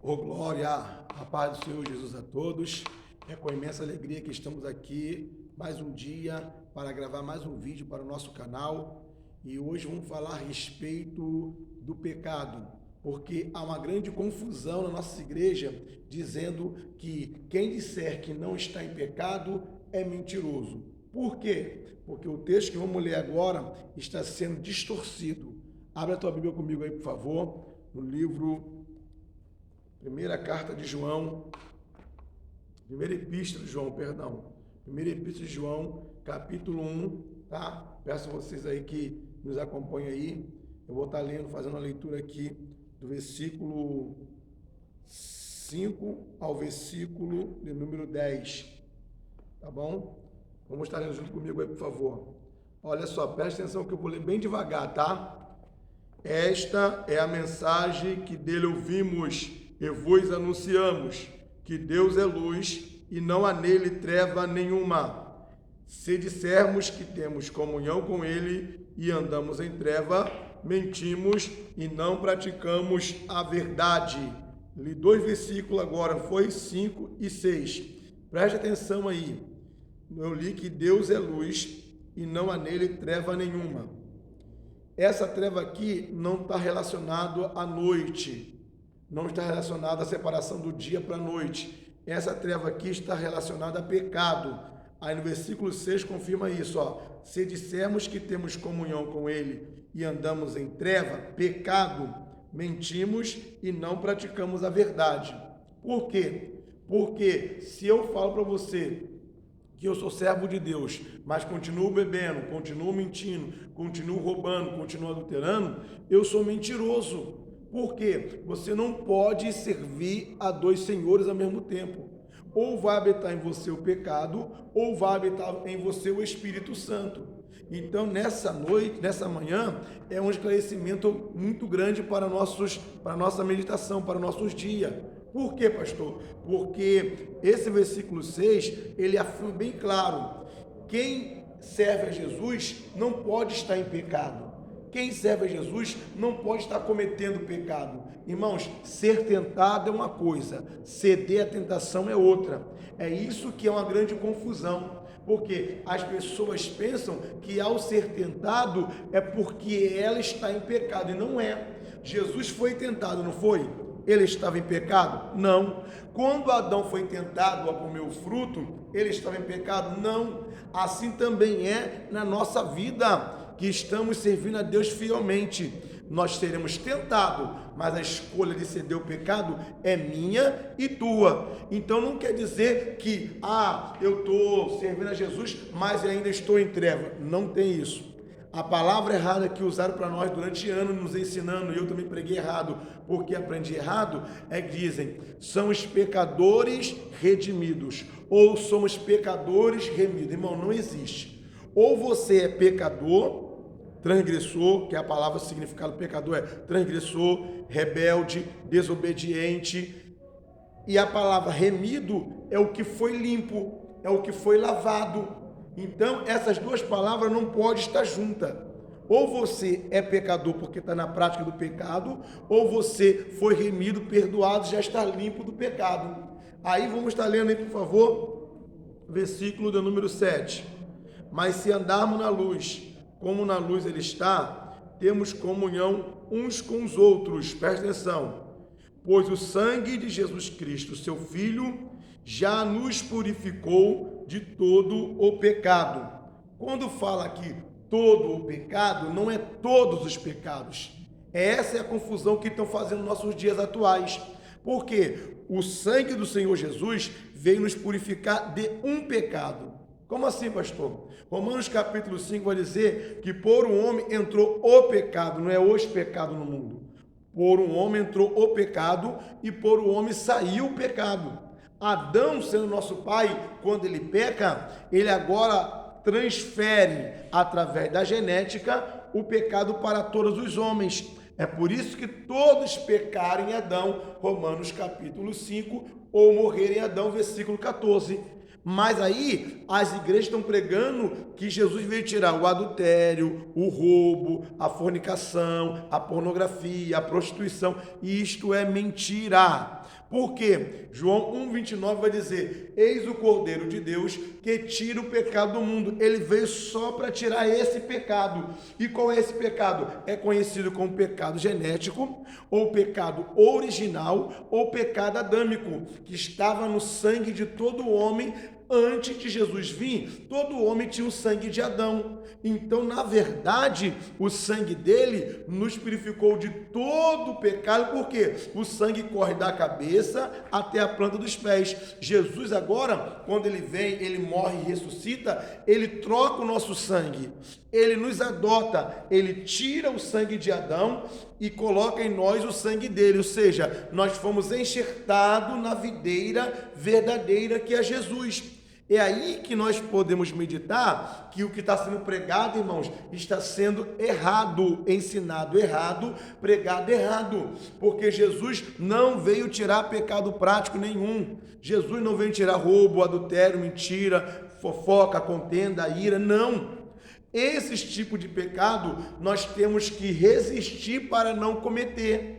Ô glória, a paz do Senhor Jesus a todos. É com imensa alegria que estamos aqui mais um dia para gravar mais um vídeo para o nosso canal. E hoje vamos falar a respeito do pecado, porque há uma grande confusão na nossa igreja dizendo que quem disser que não está em pecado é mentiroso. Por quê? Porque o texto que vamos ler agora está sendo distorcido. Abre a tua Bíblia comigo aí, por favor, no livro Primeira Epístola de João, Primeira Epístola de João, capítulo 1, tá? Peço a vocês aí que nos acompanhem aí. Eu vou estar lendo, fazendo a leitura aqui do versículo 5 ao versículo de número 10, tá bom? Vamos estar lendo junto comigo aí, por favor. Olha só, presta atenção que eu vou ler bem devagar, tá? Esta é a mensagem que dele ouvimos e vos anunciamos, que Deus é luz e não há nele treva nenhuma. Se dissermos que temos comunhão com ele e andamos em treva, mentimos e não praticamos a verdade. Li 2 versículos agora, foi 5 e 6. Preste atenção aí. Eu li que Deus é luz e não há nele treva nenhuma. Essa treva aqui não está relacionada à noite. Não está relacionada à separação do dia para a noite. Essa treva aqui está relacionada a pecado. Aí no versículo 6 confirma isso, ó. Se dissermos que temos comunhão com ele e andamos em treva, pecado, mentimos e não praticamos a verdade. Por quê? Porque se eu falo para você que eu sou servo de Deus, mas continuo bebendo, continuo mentindo, continuo roubando, continuo adulterando, eu sou mentiroso. Por quê? Você não pode servir a 2 senhores ao mesmo tempo. Ou vai habitar em você o pecado, ou vai habitar em você o Espírito Santo. Então, nessa noite, nessa manhã, é um esclarecimento muito grande para a nossa meditação, para nossos dias. Por quê, pastor? Porque esse versículo 6, ele afirma bem claro, quem serve a Jesus não pode estar em pecado. Quem serve a Jesus não pode estar cometendo pecado. Irmãos, ser tentado é uma coisa, ceder à tentação é outra. É isso que é uma grande confusão, porque as pessoas pensam que ao ser tentado é porque ela está em pecado, e não é. Jesus foi tentado, não foi? Ele estava em pecado? Não. Quando Adão foi tentado a comer o fruto, ele estava em pecado? Não. Assim também é na nossa vida, que estamos servindo a Deus fielmente. Nós seremos tentados, mas a escolha de ceder o pecado é minha e tua. Então não quer dizer que, eu estou servindo a Jesus, mas ainda estou em treva. Não tem isso. A palavra errada que usaram para nós durante anos, nos ensinando, e eu também preguei errado, porque aprendi errado, é que dizem, são os pecadores redimidos, ou somos pecadores remidos. Irmão, não existe. Ou você é pecador, transgressor, que é a palavra, o significado do pecador é transgressor, rebelde, desobediente, e a palavra remido é o que foi limpo, é o que foi lavado. Então, essas duas palavras não podem estar juntas. Ou você é pecador porque está na prática do pecado, ou você foi remido, perdoado, já está limpo do pecado. Aí vamos estar lendo aí, por favor, versículo do número 7. Mas se andarmos na luz, como na luz ele está, temos comunhão uns com os outros. Presta atenção. Pois o sangue de Jesus Cristo, seu Filho, já nos purificou de todo o pecado. Quando fala aqui todo o pecado, não é todos os pecados. Essa é a confusão que estão fazendo nos nossos dias atuais. Porque o sangue do Senhor Jesus veio nos purificar de um pecado. Como assim, pastor? Romanos capítulo 5 vai dizer que por um homem entrou o pecado, não é os pecados no mundo. Por um homem entrou o pecado e por um homem saiu o pecado. Adão, sendo nosso pai, quando ele peca, ele agora transfere, através da genética, o pecado para todos os homens. É por isso que todos pecaram em Adão, Romanos capítulo 5, ou morreram em Adão, versículo 14. Mas aí as igrejas estão pregando que Jesus veio tirar o adultério, o roubo, a fornicação, a pornografia, a prostituição. E isto é mentira. Porque João 1,29 vai dizer: eis o Cordeiro de Deus que tira o pecado do mundo. Ele veio só para tirar esse pecado. E qual é esse pecado? É conhecido como pecado genético, ou pecado original, ou pecado adâmico, que estava no sangue de todo homem. Antes de Jesus vir, todo homem tinha o sangue de Adão. Então, na verdade, o sangue dele nos purificou de todo o pecado, porque o sangue corre da cabeça até a planta dos pés. Jesus agora, quando ele vem, ele morre e ressuscita, ele troca o nosso sangue. Ele nos adota, ele tira o sangue de Adão e coloca em nós o sangue dele, ou seja, nós fomos enxertados na videira verdadeira que é Jesus. É aí que nós podemos meditar que o que está sendo pregado, irmãos, está sendo errado, ensinado errado, pregado errado, porque Jesus não veio tirar pecado prático nenhum. Jesus não veio tirar roubo, adultério, mentira, fofoca, contenda, ira, não. Esses tipos de pecado nós temos que resistir para não cometer.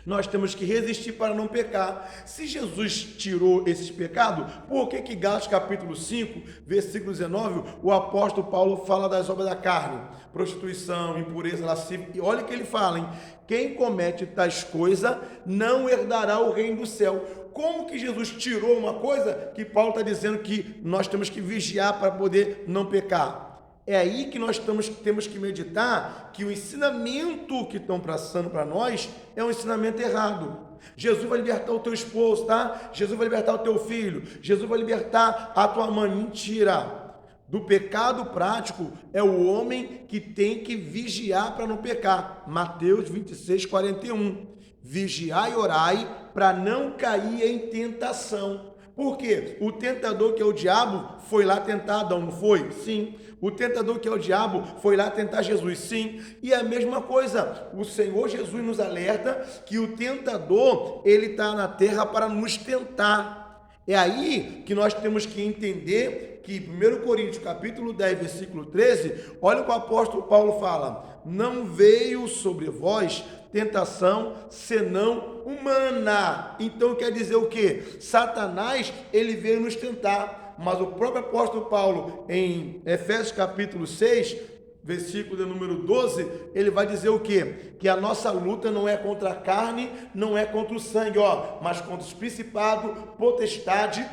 Nós temos que resistir para não pecar. Se Jesus tirou esses pecados, por que Gálatas capítulo 5, versículo 19, o apóstolo Paulo fala das obras da carne? Prostituição, impureza, lascívia. E olha o que ele fala, hein? Quem comete tais coisas não herdará o reino do céu. Como que Jesus tirou uma coisa que Paulo está dizendo que nós temos que vigiar para poder não pecar? É aí que nós temos que meditar que o ensinamento que estão passando para nós é um ensinamento errado. Jesus vai libertar o teu esposo, tá? Jesus vai libertar o teu filho. Jesus vai libertar a tua mãe. Mentira! Do pecado prático é o homem que tem que vigiar para não pecar. Mateus 26, 41. Vigiai e orai para não cair em tentação. Por quê? O tentador, que é o diabo, foi lá tentar Adão, não foi? Sim. O tentador, que é o diabo, foi lá tentar Jesus. Sim. E a mesma coisa, o Senhor Jesus nos alerta que o tentador, ele está na terra para nos tentar. É aí que nós temos que entender que 1 Coríntios capítulo 10, versículo 13, olha o que o apóstolo Paulo fala: não veio sobre vós tentação senão humana. Então quer dizer o quê? Satanás, ele veio nos tentar, mas o próprio apóstolo Paulo, em Efésios capítulo 6, versículo de número 12, ele vai dizer o quê? Que a nossa luta não é contra a carne, não é contra o sangue, mas contra os principados, potestade,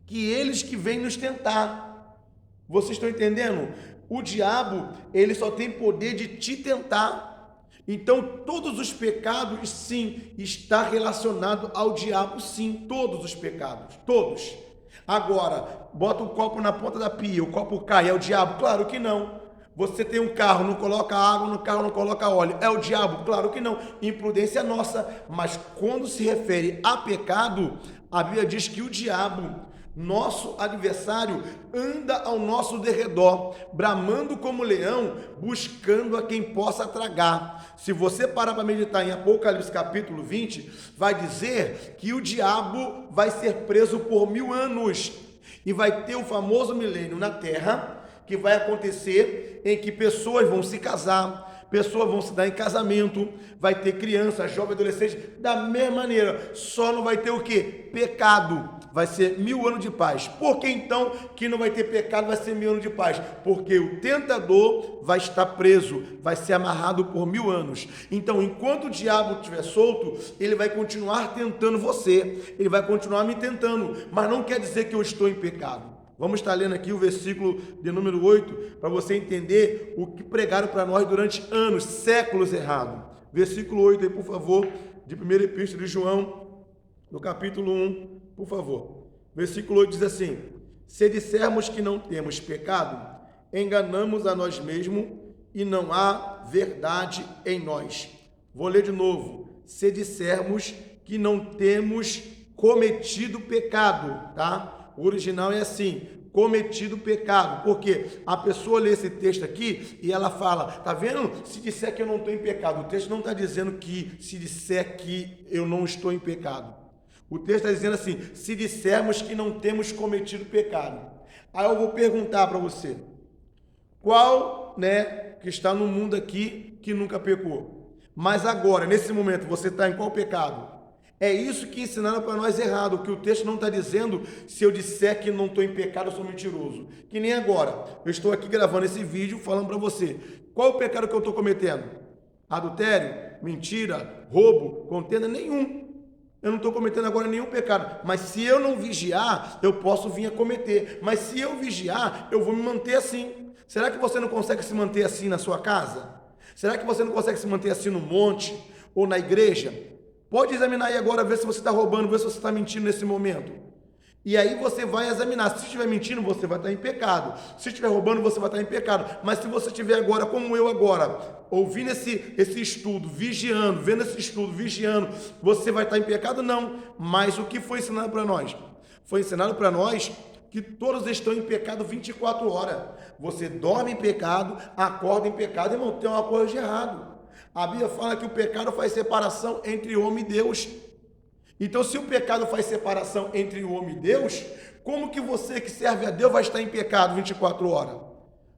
que eles que vêm nos tentar. Vocês estão entendendo? O diabo, ele só tem poder de te tentar. Então, todos os pecados, sim, está relacionado ao diabo, sim, todos os pecados, todos. Agora, bota o copo na ponta da pia, o copo cai, é o diabo? Claro que não. Você tem um carro, não coloca água no carro, não coloca óleo, é o diabo? Claro que não. Imprudência nossa. Mas quando se refere a pecado, a Bíblia diz que o diabo, nosso adversário, anda ao nosso derredor, bramando como leão, buscando a quem possa tragar. Se você parar para meditar em Apocalipse capítulo 20, vai dizer que o diabo vai ser preso por 1000 anos, e vai ter o famoso milênio na terra, que vai acontecer em que pessoas vão se casar, pessoas vão se dar em casamento, vai ter crianças, jovens, adolescentes, da mesma maneira, só não vai ter o quê? Pecado. Vai ser 1000 anos de paz. Por que então que não vai ter pecado, vai ser 1000 anos de paz? Porque o tentador vai estar preso, vai ser amarrado por 1000 anos. Então, enquanto o diabo estiver solto, ele vai continuar tentando você, ele vai continuar me tentando, mas não quer dizer que eu estou em pecado. Vamos estar lendo aqui o versículo de número 8, para você entender o que pregaram para nós durante anos, séculos errado. Versículo 8 aí, por favor, de 1ª Epístola de João, no capítulo 1, por favor. Versículo 8 diz assim: se dissermos que não temos pecado, enganamos a nós mesmos e não há verdade em nós. Vou ler de novo. Se dissermos que não temos cometido pecado, tá? O original é assim: cometido pecado, porque a pessoa lê esse texto aqui e ela fala, tá vendo? Se disser que eu não estou em pecado, o texto não está dizendo que se disser que eu não estou em pecado. O texto está dizendo assim: se dissermos que não temos cometido pecado. Aí eu vou perguntar para você, qual, que está no mundo aqui que nunca pecou? Mas agora, nesse momento, você está em qual pecado? É isso que ensinaram para nós errado, que o texto não está dizendo se eu disser que não estou em pecado, eu sou mentiroso. Que nem agora, eu estou aqui gravando esse vídeo falando para você, qual é o pecado que eu estou cometendo? Adultério, mentira, roubo, contenda? Nenhum. Eu não estou cometendo agora nenhum pecado, mas se eu não vigiar, eu posso vir a cometer. Mas se eu vigiar, eu vou me manter assim. Será que você não consegue se manter assim na sua casa? Será que você não consegue se manter assim no monte ou na igreja? Pode examinar aí agora, ver se você está roubando, ver se você está mentindo nesse momento. E aí você vai examinar. Se estiver mentindo, você vai estar em pecado. Se estiver roubando, você vai estar em pecado. Mas se você estiver agora, como eu agora, ouvindo esse estudo, vigiando, vendo esse estudo, vigiando, você vai estar em pecado? Não. Mas o que foi ensinado para nós? Foi ensinado para nós que todos estão em pecado 24 horas. Você dorme em pecado, acorda em pecado, irmão, tem uma coisa de errado. A Bíblia fala que o pecado faz separação entre o homem e Deus. Então, se o pecado faz separação entre o homem e Deus, como que você que serve a Deus vai estar em pecado 24 horas?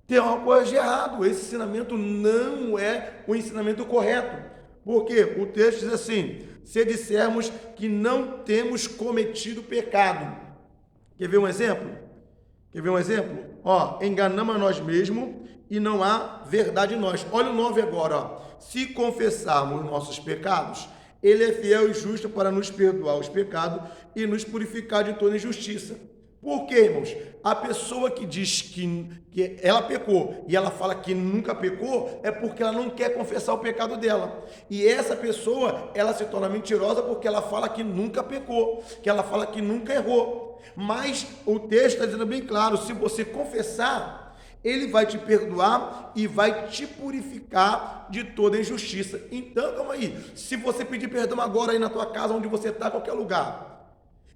Tem uma coisa de errado. Esse ensinamento não é o ensinamento correto. Porque o texto diz assim, se dissermos que não temos cometido pecado. Quer ver um exemplo? Enganamos a nós mesmos e não há verdade em nós. Olha o 9 agora, Se confessarmos nossos pecados, Ele é fiel e justo para nos perdoar os pecados e nos purificar de toda injustiça. Por quê, irmãos? A pessoa que diz que ela pecou e ela fala que nunca pecou, é porque ela não quer confessar o pecado dela. E essa pessoa, ela se torna mentirosa porque ela fala que nunca pecou, que ela fala que nunca errou. Mas o texto está dizendo bem claro, se você confessar, Ele vai te perdoar e vai te purificar de toda injustiça. Então, calma aí, se você pedir perdão agora aí na tua casa, onde você está, qualquer lugar,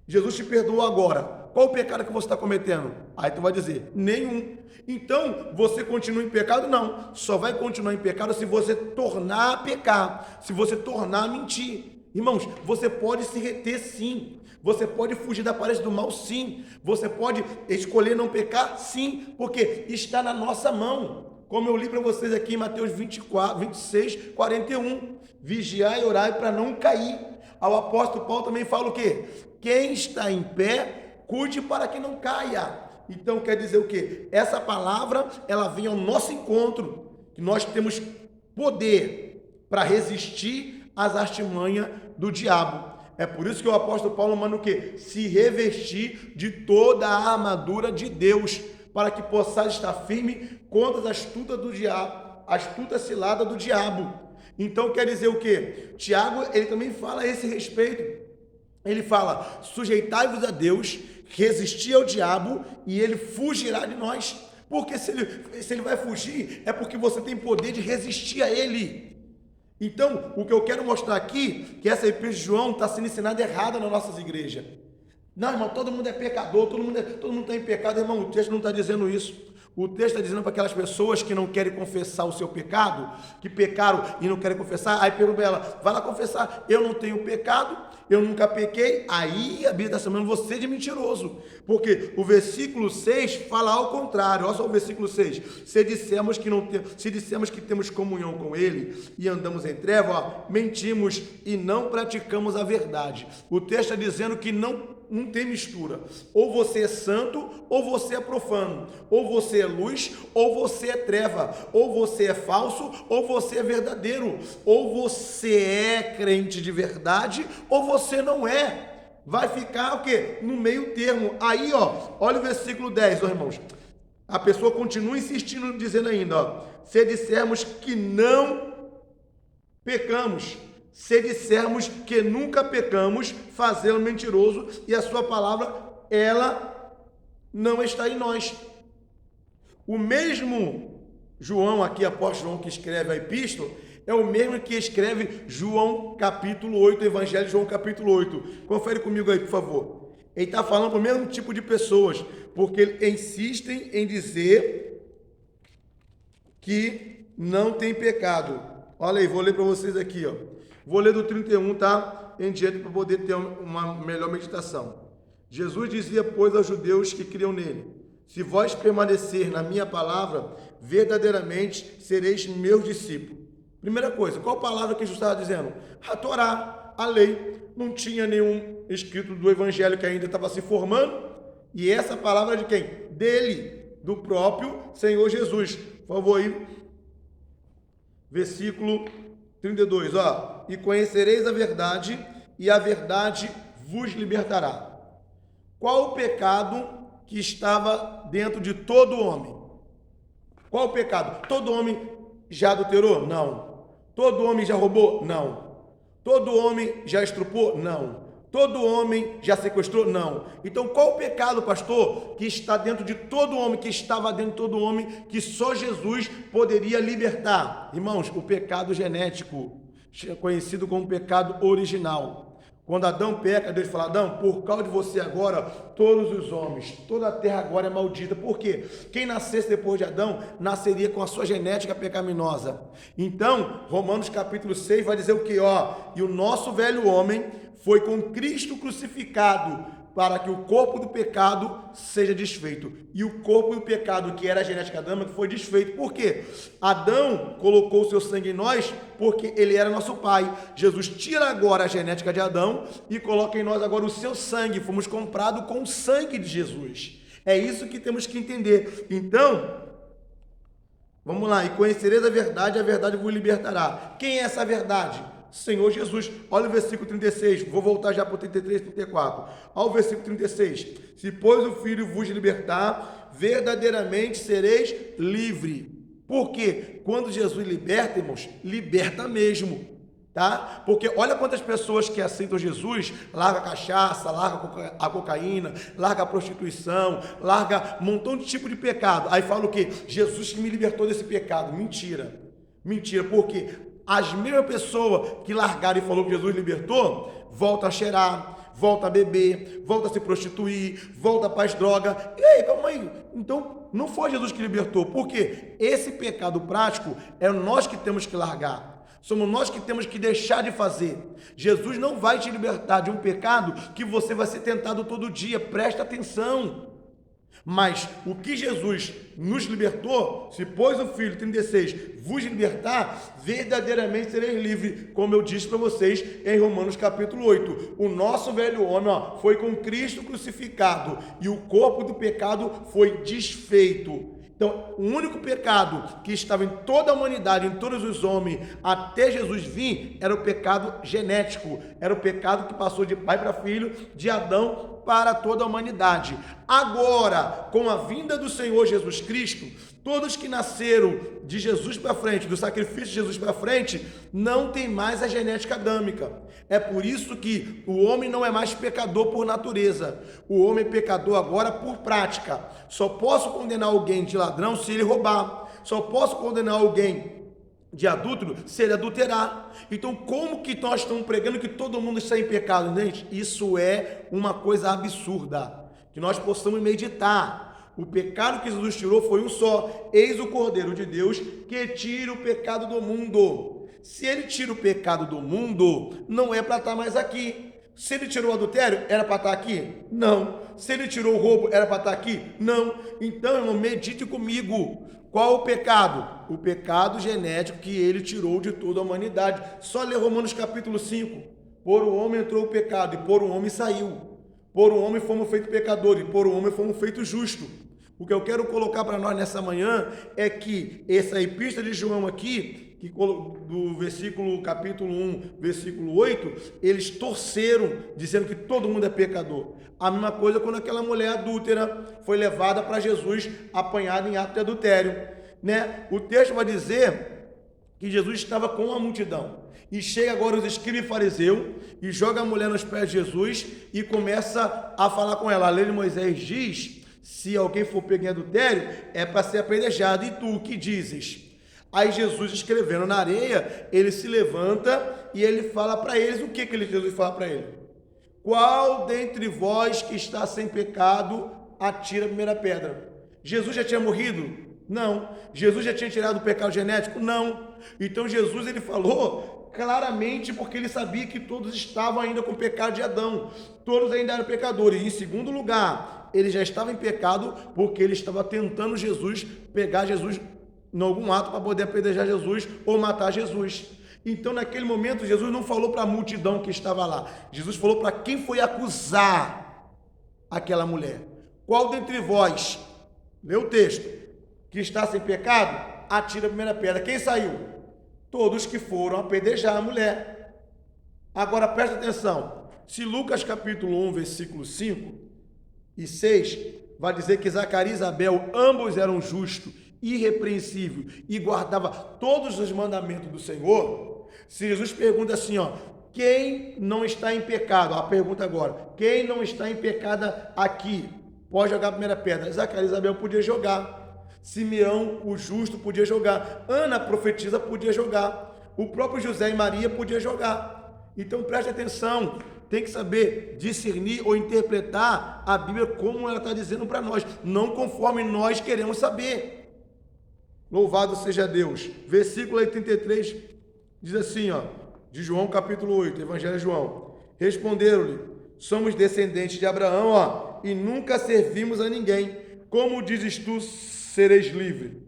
Jesus te perdoou agora, qual o pecado que você está cometendo? Aí tu vai dizer, nenhum. Então, você continua em pecado? Não, só vai continuar em pecado se você tornar a pecar, se você tornar a mentir. Irmãos, você pode se reter sim, você pode fugir da aparência do mal sim, você pode escolher não pecar sim, porque está na nossa mão. Como eu li para vocês aqui em Mateus 26, 41, vigiai e orai para não cair. O apóstolo Paulo também fala o quê? Quem está em pé, cuide para que não caia. Então quer dizer o quê? Essa palavra, ela vem ao nosso encontro, que nós temos poder para resistir às artimanhas do diabo. É por isso que o apóstolo Paulo manda o quê? Se revestir de toda a armadura de Deus, para que possais estar firme contra as astutas do diabo, a astuta cilada do diabo. Então quer dizer o quê? Tiago, ele também fala a esse respeito. Ele fala, sujeitai-vos a Deus, resisti ao diabo e ele fugirá de nós. Porque se ele vai fugir, é porque você tem poder de resistir a ele. Então, o que eu quero mostrar aqui, que essa epístola de João está sendo ensinada errada nas nossas igrejas. Não, irmão, todo mundo é pecador, todo mundo está em pecado. Irmão, o texto não está dizendo isso. O texto está dizendo para aquelas pessoas que não querem confessar o seu pecado, que pecaram e não querem confessar, aí pergunta para ela, vai lá confessar, eu não tenho pecado, eu nunca pequei. Aí a Bíblia está chamando você de mentiroso, porque o versículo 6 fala ao contrário. Olha só o versículo 6, se dissemos que temos comunhão com Ele e andamos em trevas, mentimos e não praticamos a verdade. O texto está dizendo que não tem mistura, ou você é santo, ou você é profano, ou você é luz, ou você é treva, ou você é falso, ou você é verdadeiro, ou você é crente de verdade, ou você não é. Vai ficar o quê? No meio termo. Aí, olha o versículo 10, irmãos. A pessoa continua insistindo, dizendo ainda, se dissermos que não pecamos, se dissermos que nunca pecamos, fazê-lo mentiroso e a sua palavra, ela não está em nós. O mesmo João aqui, apóstolo João, que escreve a epístola, é o mesmo que escreve João capítulo 8, o Evangelho de João capítulo 8. Confere comigo aí, por favor. Ele está falando para o mesmo tipo de pessoas, porque eles insistem em dizer que não tem pecado. Olha aí, vou ler para vocês aqui, Vou ler do 31, tá? Em diante, para poder ter uma melhor meditação. Jesus dizia, pois, aos judeus que criam nele, se vós permanecer na minha palavra, verdadeiramente sereis meus discípulos. Primeira coisa, qual palavra que Jesus estava dizendo? A Torá. a lei, não tinha nenhum escrito do evangelho que ainda estava se formando, e essa palavra é de quem? Dele, do próprio Senhor Jesus. Por favor, aí, versículo 32, ó. E conhecereis a verdade, e a verdade vos libertará. Qual o pecado que estava dentro de todo homem? Qual o pecado? Todo homem já adulterou? Não. Todo homem já roubou? Não. Todo homem já estrupou? Não. Todo homem já sequestrou? Não. Então, qual o pecado, pastor, que está dentro de todo homem, que estava dentro de todo homem, que só Jesus poderia libertar? Irmãos, o pecado genético, conhecido como pecado original. Quando Adão peca, Deus fala: Adão, por causa de você agora, todos os homens, toda a terra agora é maldita. Por quê? Quem nascesse depois de Adão, nasceria com a sua genética pecaminosa. Então, Romanos capítulo 6 vai dizer o quê? E o nosso velho homem foi com Cristo crucificado, para que o corpo do pecado seja desfeito. E o corpo do pecado, que era a genética adâmica, foi desfeito. Por quê? Adão colocou o seu sangue em nós, porque ele era nosso pai. Jesus tira agora a genética de Adão e coloca em nós agora o seu sangue. Fomos comprados com o sangue de Jesus. É isso que temos que entender. Então, vamos lá. E conhecereis a verdade vos libertará. Quem é essa verdade? Senhor Jesus. Olha o versículo 36, vou voltar já para o 33 e 34. Olha o versículo 36. Se, pois, o Filho vos libertar, verdadeiramente sereis livre. Por quê? Quando Jesus liberta, irmãos, liberta mesmo, tá? Porque olha quantas pessoas que aceitam Jesus, larga a cachaça, larga a cocaína, larga a prostituição, larga um montão de tipo de pecado. Aí fala o quê? Jesus que me libertou desse pecado. Mentira. Mentira, por quê? As mesmas pessoas que largaram e falou que Jesus libertou, volta a cheirar, volta a beber, volta a se prostituir, volta para as drogas. E aí, calma aí. Então, não foi Jesus que libertou. Por quê? Esse pecado prático é nós que temos que largar. Somos nós que temos que deixar de fazer. Jesus não vai te libertar de um pecado que você vai ser tentado todo dia. Presta atenção. Mas o que Jesus nos libertou, se pôs o Filho, 36, vos libertar, verdadeiramente sereis livres, como eu disse para vocês em Romanos capítulo 8. O nosso velho homem foi com Cristo crucificado e o corpo do pecado foi desfeito. Então, o único pecado que estava em toda a humanidade, em todos os homens, até Jesus vir, era o pecado genético, era o pecado que passou de pai para filho, de Adão para toda a humanidade. Agora, com a vinda do Senhor Jesus Cristo, todos que nasceram de Jesus para frente, do sacrifício de Jesus para frente, não tem mais a genética adâmica. É por isso que o homem não é mais pecador por natureza. O homem é pecador agora por prática. Só posso condenar alguém de ladrão se ele roubar. Só posso condenar alguém de adúltero se ele adulterar. Então, como que nós estamos pregando que todo mundo está em pecado, gente? Isso é uma coisa absurda, que nós possamos meditar. O pecado que Jesus tirou foi um só. Eis o Cordeiro de Deus que tira o pecado do mundo. Se ele tira o pecado do mundo, não é para estar mais aqui. Se ele tirou o adultério, era para estar aqui? Não. Se ele tirou o roubo, era para estar aqui? Não. Então, irmão, medite comigo. Qual o pecado? O pecado genético que ele tirou de toda a humanidade. Só ler Romanos capítulo 5. Por o homem entrou o pecado, e por o homem saiu. Por o homem fomos feitos pecadores, e por o homem fomos feitos justos. O que eu quero colocar para nós nessa manhã é que essa epístola de João aqui, que do versículo capítulo 1, versículo 8, eles torceram, dizendo que todo mundo é pecador. A mesma coisa quando aquela mulher adúltera foi levada para Jesus, apanhada em ato de adultério, né? O texto vai dizer que Jesus estava com a multidão. E chega agora os escribas e fariseus e joga a mulher nos pés de Jesus e começa a falar com ela. A lei de Moisés diz: se alguém for pego em adultério, é para ser apedrejado. E tu, o que dizes? Aí Jesus, escrevendo na areia, ele se levanta e ele fala para eles. O que Jesus fala para ele? Qual dentre vós que está sem pecado, atira a primeira pedra? Jesus já tinha morrido? Não. Jesus já tinha tirado o pecado genético? Não. Então Jesus, ele falou claramente, porque ele sabia que todos estavam ainda com o pecado de Adão. Todos ainda eram pecadores. E em segundo lugar, ele já estava em pecado porque ele estava tentando pegar Jesus em algum ato para poder apedrejar Jesus ou matar Jesus. Então, naquele momento, Jesus não falou para a multidão que estava lá. Jesus falou para quem foi acusar aquela mulher. Qual dentre vós, lê o texto, que está sem pecado, atira a primeira pedra. Quem saiu? Todos que foram apedrejar a mulher. Agora, presta atenção. Se Lucas capítulo 1, versículo 5 e 6, vai dizer que Zacarias e Isabel, ambos eram justos, irrepreensíveis e guardavam todos os mandamentos do Senhor. Se Jesus pergunta assim, quem não está em pecado? A pergunta agora, quem não está em pecado aqui? Pode jogar a primeira pedra. Zacarias e Isabel podia jogar. Simeão, o justo, podia jogar. Ana, a profetisa, podia jogar. O próprio José e Maria podia jogar. Então preste atenção, tem que saber discernir ou interpretar a Bíblia como ela está dizendo para nós, não conforme nós queremos saber. Louvado seja Deus. Versículo 83 diz assim, de João capítulo 8, Evangelho de João. Responderam-lhe, somos descendentes de Abraão, e nunca servimos a ninguém. Como dizes tu, sereis livre?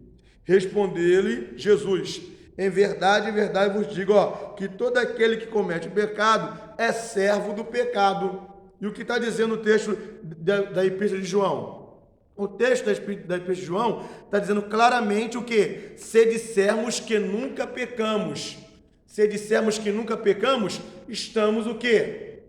Respondeu-lhe Jesus, em verdade vos digo, que todo aquele que comete pecado é servo do pecado. E o que está dizendo o texto da Epístola de João? O texto da Epístola de João está dizendo claramente o que? Se dissermos que nunca pecamos. Se dissermos que nunca pecamos, estamos o quê?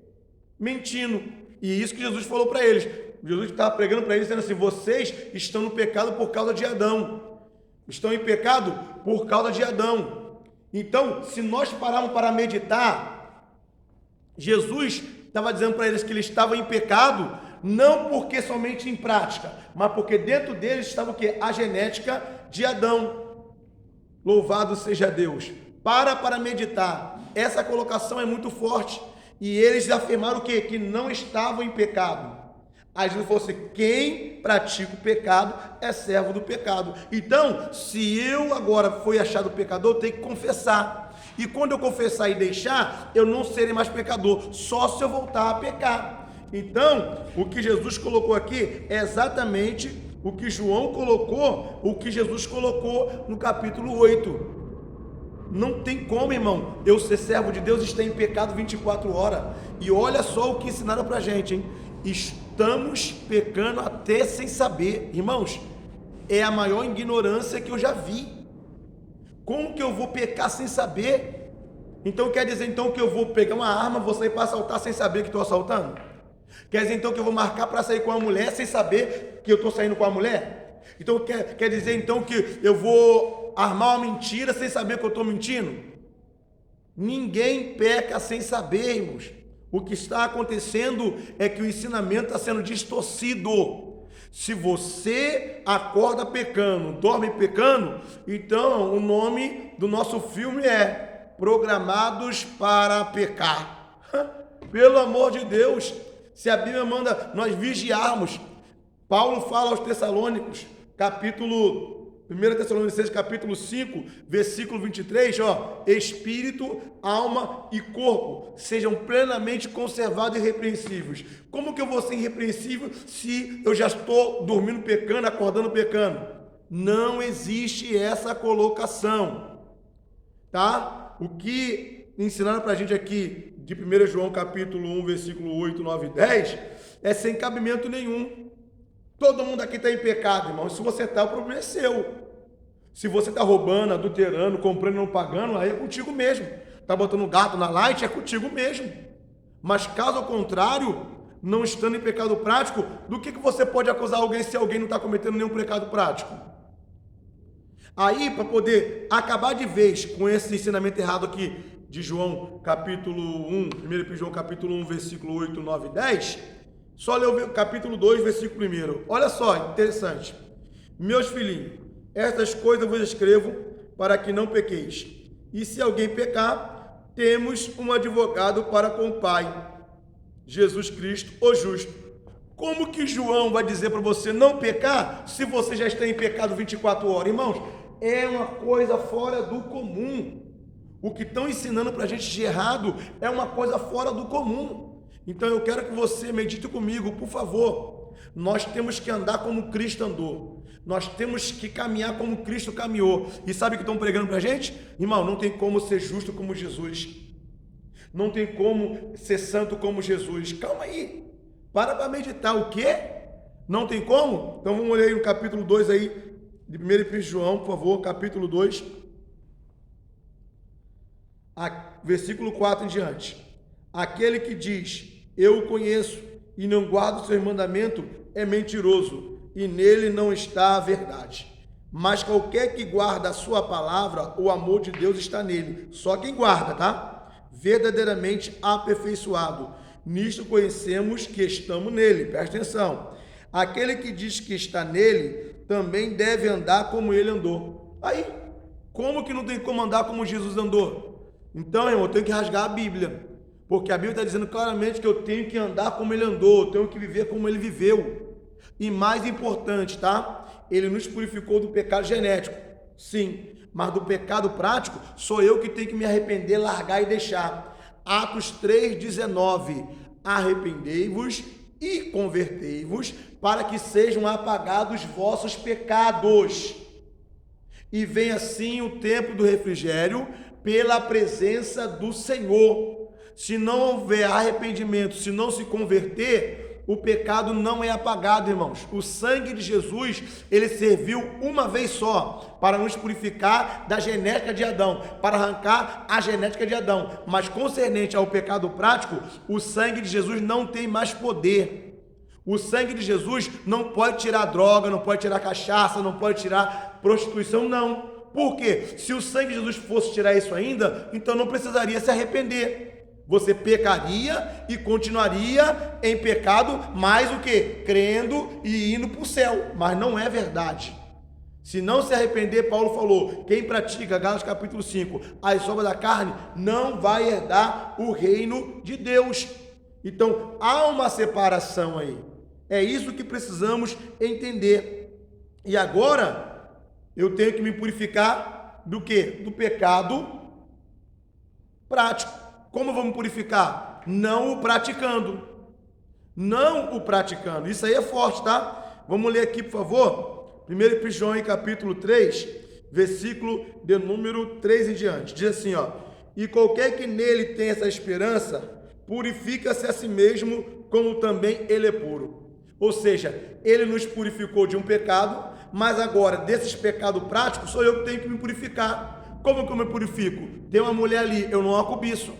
Mentindo. E isso que Jesus falou para eles. Jesus estava pregando para eles, dizendo assim, vocês estão no pecado por causa de Adão. Estão em pecado por causa de Adão. Então, se nós pararmos para meditar, Jesus estava dizendo para eles que eles estavam em pecado, não porque somente em prática, mas porque dentro deles estava o quê? A genética de Adão. Louvado seja Deus. Para meditar. Essa colocação é muito forte. E eles afirmaram o quê? Que não estavam em pecado. Aí Jesus falou assim, quem pratica o pecado é servo do pecado. Então, se eu agora fui achado pecador, eu tenho que confessar. E quando eu confessar e deixar, eu não serei mais pecador, só se eu voltar a pecar. Então, o que Jesus colocou aqui é exatamente o que João colocou, o que Jesus colocou no capítulo 8. Não tem como, irmão, eu ser servo de Deus e estar em pecado 24 horas. E olha só o que ensinaram pra gente, hein? Estamos pecando até sem saber. Irmãos, é a maior ignorância que eu já vi. Como que eu vou pecar sem saber? Então quer dizer então que eu vou pegar uma arma, vou sair para assaltar sem saber que estou assaltando? Quer dizer então que eu vou marcar para sair com a mulher sem saber que eu estou saindo com a mulher? Então quer dizer então que eu vou armar uma mentira sem saber que eu estou mentindo? Ninguém peca sem saber, irmãos. O que está acontecendo é que o ensinamento está sendo distorcido. Se você acorda pecando, dorme pecando, então o nome do nosso filme é Programados para Pecar. Pelo amor de Deus, se a Bíblia manda nós vigiarmos, Paulo fala aos Tessalônicos, 1 Tessalonicenses capítulo 5, versículo 23, espírito, alma e corpo sejam plenamente conservados e irrepreensíveis. Como que eu vou ser irrepreensível se eu já estou dormindo pecando, acordando pecando? Não existe essa colocação, tá? O que ensinaram pra gente aqui de 1 João capítulo 1, versículo 8, 9 e 10 é sem cabimento nenhum. Todo mundo aqui está em pecado, irmão. Se você está, o problema é seu. Se você está roubando, adulterando, comprando e não pagando, aí é contigo mesmo. Está botando gato na light, é contigo mesmo. Mas caso ao contrário, não estando em pecado prático, do que você pode acusar alguém se alguém não está cometendo nenhum pecado prático? Aí, para poder acabar de vez com esse ensinamento errado aqui de João capítulo 1, 1 João capítulo 1, versículo 8, 9 e 10, só ler o capítulo 2, versículo 1. Olha só, interessante. Meus filhinhos, estas coisas vos escrevo para que não pequeis. E se alguém pecar, temos um advogado para com o Pai, Jesus Cristo, o justo. Como que João vai dizer para você não pecar se você já está em pecado 24 horas? Irmãos, é uma coisa fora do comum. O que estão ensinando para a gente de errado é uma coisa fora do comum. Então eu quero que você medite comigo, por favor. Nós temos que andar como Cristo andou. Nós temos que caminhar como Cristo caminhou. E sabe o que estão pregando para a gente? Irmão, não tem como ser justo como Jesus. Não tem como ser santo como Jesus. Calma aí. Para meditar. O quê? Não tem como? Então vamos ler aí no capítulo 2 aí, de 1 João, por favor, capítulo 2. Versículo 4 em diante. Aquele que diz, eu o conheço, e não guarda o seu mandamento, é mentiroso, e nele não está a verdade. Mas qualquer que guarda a sua palavra, o amor de Deus está nele. Só quem guarda, tá? Verdadeiramente aperfeiçoado. Nisto conhecemos que estamos nele. Presta atenção. Aquele que diz que está nele, também deve andar como ele andou. Aí, como que não tem como andar como Jesus andou? Então, irmão, eu tenho que rasgar a Bíblia. Porque a Bíblia está dizendo claramente que eu tenho que andar como ele andou, eu tenho que viver como ele viveu. E mais importante, tá? Ele nos purificou do pecado genético, sim, mas do pecado prático, sou eu que tenho que me arrepender, largar e deixar. Atos 3,19, arrependei-vos e convertei-vos, para que sejam apagados vossos pecados. E venha assim o tempo do refrigério, pela presença do Senhor. Se não houver arrependimento, se não se converter, o pecado não é apagado, irmãos. O sangue de Jesus, ele serviu uma vez só para nos purificar da genética de Adão, para arrancar a genética de Adão. Mas concernente ao pecado prático, o sangue de Jesus não tem mais poder. O sangue de Jesus não pode tirar droga, não pode tirar cachaça, não pode tirar prostituição, não. Por quê? Se o sangue de Jesus fosse tirar isso ainda, então não precisaria se arrepender. Você pecaria e continuaria em pecado, mais o que? Crendo e indo para o céu. Mas não é verdade. Se não se arrepender, Paulo falou, quem pratica, Gálatas capítulo 5, as obras da carne, não vai herdar o reino de Deus. Então, há uma separação aí. É isso que precisamos entender. E agora, eu tenho que me purificar do quê? Do pecado prático. Como eu vou me purificar? Não o praticando. Não o praticando. Isso aí é forte, tá? Vamos ler aqui, por favor. 1 João, capítulo 3, versículo de número 3 em diante. Diz assim, ó. E qualquer que nele tem essa esperança, purifica-se a si mesmo, como também ele é puro. Ou seja, ele nos purificou de um pecado, mas agora, desses pecados práticos, sou eu que tenho que me purificar. Como que eu me purifico? Tem uma mulher ali, eu não a cobiço.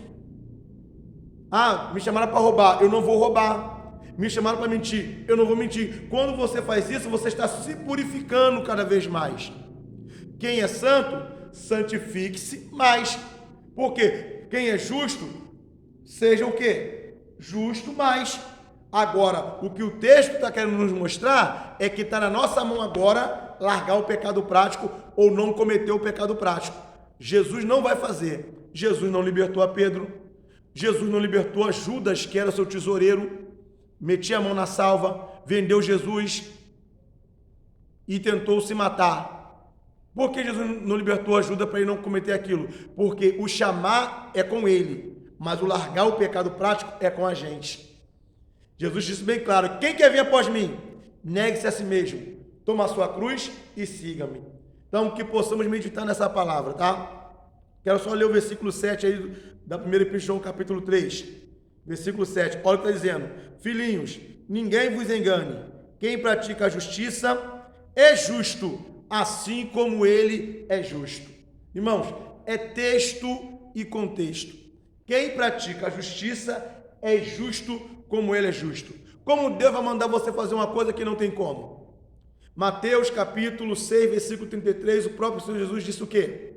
Ah, me chamaram para roubar, eu não vou roubar. Me chamaram para mentir, eu não vou mentir. Quando você faz isso, você está se purificando cada vez mais. Quem é santo, santifique-se mais. Porque quem é justo, seja o quê? Justo mais. Agora, o que o texto está querendo nos mostrar é que está na nossa mão agora largar o pecado prático ou não cometer o pecado prático. Jesus não vai fazer. Jesus não libertou a Pedro. Jesus não libertou a Judas, que era seu tesoureiro, metia a mão na salva, vendeu Jesus e tentou se matar. Por que Jesus não libertou a Judas para ele não cometer aquilo? Porque o chamar é com ele, mas o largar o pecado prático é com a gente. Jesus disse bem claro, quem quer vir após mim? Negue-se a si mesmo, toma a sua cruz e siga-me. Então, que possamos meditar nessa palavra, tá? Quero só ler o versículo 7 aí, da 1 João capítulo 3, versículo 7, olha o que está dizendo, filhinhos, ninguém vos engane, quem pratica a justiça é justo, assim como ele é justo. Irmãos, é texto e contexto, quem pratica a justiça é justo como ele é justo. Como Deus vai mandar você fazer uma coisa que não tem como? Mateus capítulo 6, versículo 33, o próprio Senhor Jesus disse o quê?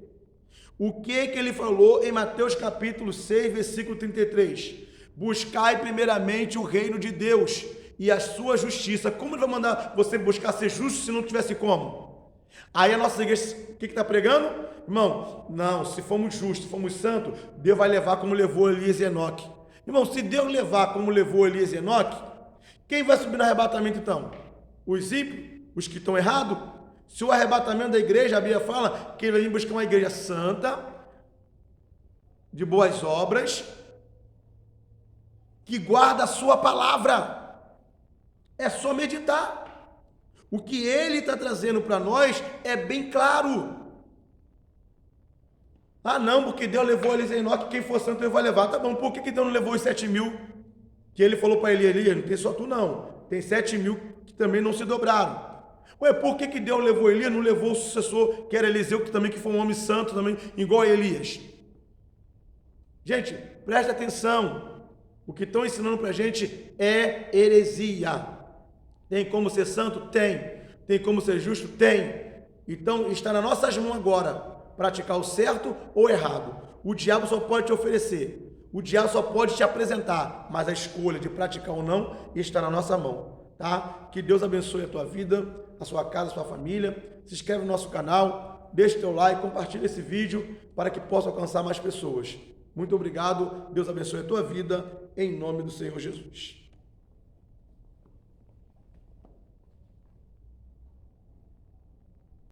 O que ele falou em Mateus capítulo 6, versículo 33? Buscai primeiramente o reino de Deus e a sua justiça. Como ele vai mandar você buscar ser justo se não tivesse como? Aí a nossa igreja, o que está pregando? Irmão, não, se formos justos, se formos santos, Deus vai levar como levou Elias e Enoque. Irmão, se Deus levar como levou Elias e Enoque, quem vai subir no arrebatamento então? Os ímpios? Os que estão errados? Se o arrebatamento da igreja, a Bíblia fala que ele vai buscar uma igreja santa, de boas obras, que guarda a sua palavra. É só meditar. O que ele está trazendo para nós é bem claro. Ah, não, porque Deus levou Elias e Enoque, quem for santo ele vai levar. Tá bom, por que Deus não levou os 7.000? Que ele falou para Elias, não tem só tu não. Tem 7.000 que também não se dobraram. Ué, por que Deus levou Elias, não levou o sucessor, que era Eliseu, que foi um homem santo também, igual a Elias? Gente, presta atenção. O que estão ensinando para a gente é heresia. Tem como ser santo? Tem. Tem como ser justo? Tem. Então, está nas nossas mãos agora, praticar o certo ou o errado. O diabo só pode te oferecer. O diabo só pode te apresentar. Mas a escolha de praticar ou não está na nossa mão. Tá? Que Deus abençoe a tua vida, a sua casa, a sua família. Se inscreve no nosso canal, deixa o teu like, compartilha esse vídeo para que possa alcançar mais pessoas. Muito obrigado. Deus abençoe a tua vida, em nome do Senhor Jesus.